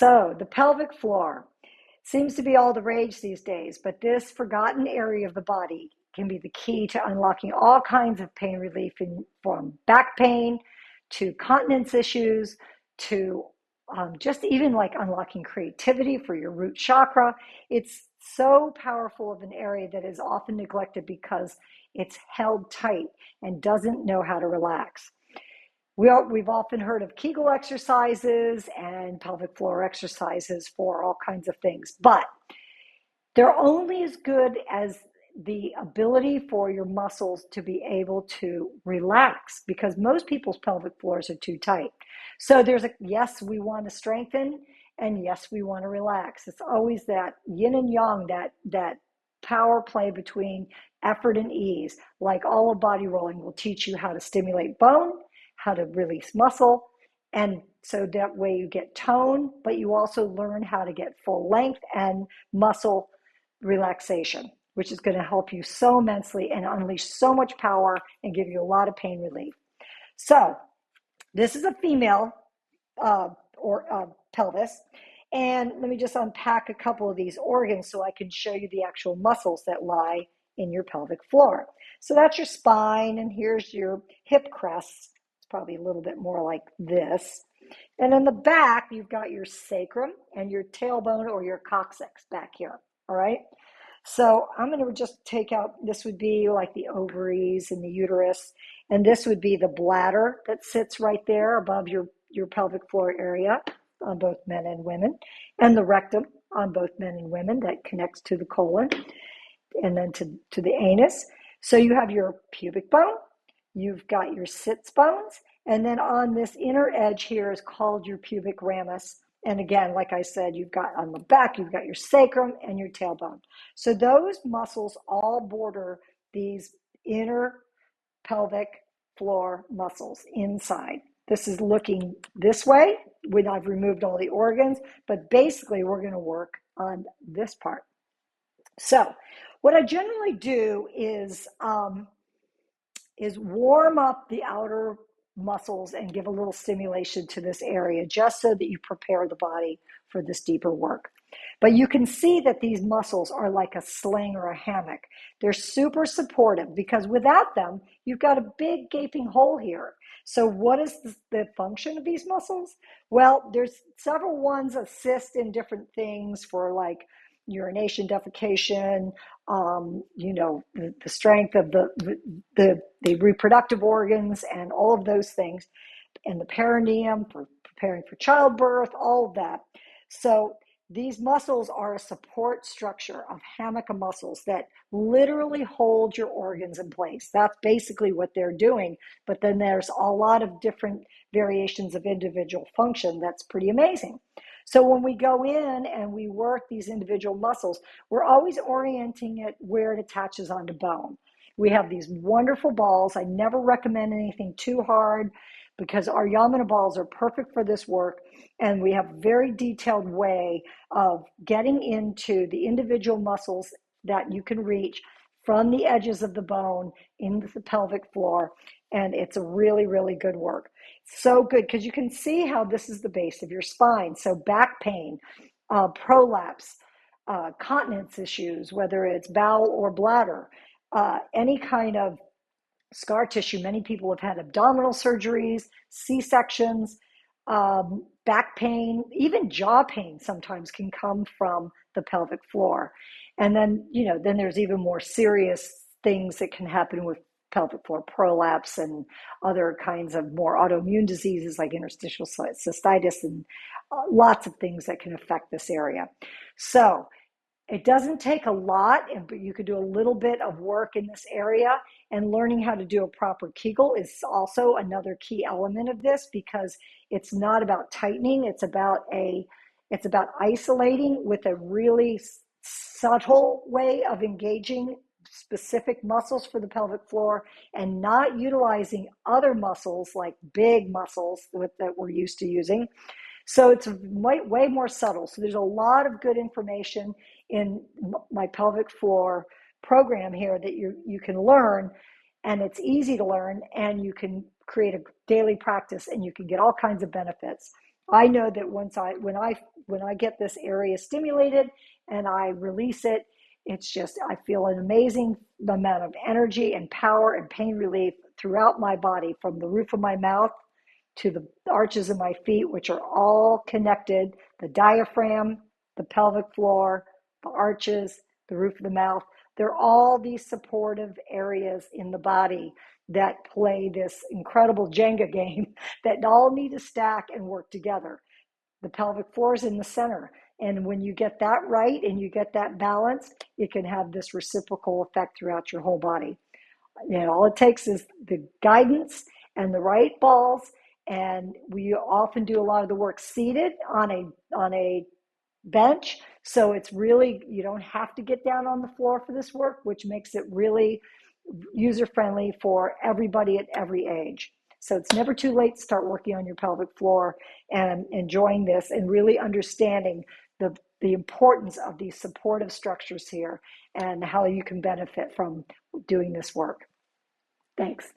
So the pelvic floor seems to be all the rage these days, but this forgotten area of the body can be the key to unlocking all kinds of pain relief from back pain to continence issues to just even like unlocking creativity for your root chakra. It's so powerful of an area that is often neglected because it's held tight and doesn't know how to relax. We've often heard of Kegel exercises and pelvic floor exercises for all kinds of things, but they're only as good as the ability for your muscles to be able to relax, because most people's pelvic floors are too tight. So there's yes, we want to strengthen, and yes, we want to relax. It's always that yin and yang, that power play between effort and ease. Like all of body rolling will teach you how to stimulate bone, how to release muscle, and so that way you get tone, but you also learn how to get full length and muscle relaxation, which is going to help you so immensely and unleash so much power and give you a lot of pain relief. So this is a female pelvis. And let me just unpack a couple of these organs so I can show you the actual muscles that lie in your pelvic floor. So that's your spine, and here's your hip crest. It's probably a little bit more like this. And in the back, you've got your sacrum and your tailbone or your coccyx back here, all right? So I'm going to just take out, this would be like the ovaries and the uterus, and this would be the bladder that sits right there above your pelvic floor area on both men and women, and the rectum on both men and women that connects to the colon and then to the anus. So you have your pubic bone, you've got your sits bones, and then on this inner edge here is called your pubic ramus. And again, like I said, you've got on the back, you've got your sacrum and your tailbone. So those muscles all border these inner pelvic floor muscles inside. This is looking this way when I've removed all the organs, but basically we're going to work on this part. So what I generally do is warm up the outer muscles and give a little stimulation to this area just so that you prepare the body for this deeper work. But you can see that these muscles are like a sling or a hammock. They're super supportive because without them, you've got a big gaping hole here. So what is the function of these muscles? Well, there's several ones assist in different things for like urination, defecation, the strength of the reproductive organs and all of those things, and the perineum for preparing for childbirth, all of that. So these muscles are a support structure of hammock of muscles that literally hold your organs in place. That's basically what they're doing. But then there's a lot of different variations of individual function that's pretty amazing. So when we go in and we work these individual muscles, we're always orienting it where it attaches onto bone. We have these wonderful balls. I never recommend anything too hard because our Yamuna balls are perfect for this work. And we have a very detailed way of getting into the individual muscles that you can reach from the edges of the bone into the pelvic floor. And it's a really, really good work. So good, because you can see how this is the base of your spine. So back pain, prolapse, continence issues, whether it's bowel or bladder, any kind of scar tissue. Many people have had abdominal surgeries, C-sections, back pain, even jaw pain sometimes can come from the pelvic floor. And then, then there's even more serious things that can happen with pelvic floor prolapse and other kinds of more autoimmune diseases like interstitial cystitis and lots of things that can affect this area. So it doesn't take a lot, but you could do a little bit of work in this area, and learning how to do a proper Kegel is also another key element of this, because it's not about tightening. It's about isolating with a really subtle way of engaging specific muscles for the pelvic floor and not utilizing other muscles like big muscles that we're used to using. So it's way more subtle. So there's a lot of good information in my pelvic floor program here that you can learn, and it's easy to learn, and you can create a daily practice and you can get all kinds of benefits. I know that when I get this area stimulated and I release it, it's just, I feel an amazing amount of energy and power and pain relief throughout my body, from the roof of my mouth to the arches of my feet, which are all connected: the diaphragm, the pelvic floor, the arches, the roof of the mouth. They're all these supportive areas in the body that play this incredible Jenga game that all need to stack and work together. The pelvic floor is in the center. And when you get that right and you get that balance, it can have this reciprocal effect throughout your whole body. All it takes is the guidance and the right balls. And we often do a lot of the work seated on a bench. So it's really, you don't have to get down on the floor for this work, which makes it really user friendly for everybody at every age. So it's never too late to start working on your pelvic floor and enjoying this and really understanding the importance of these supportive structures here and how you can benefit from doing this work. Thanks.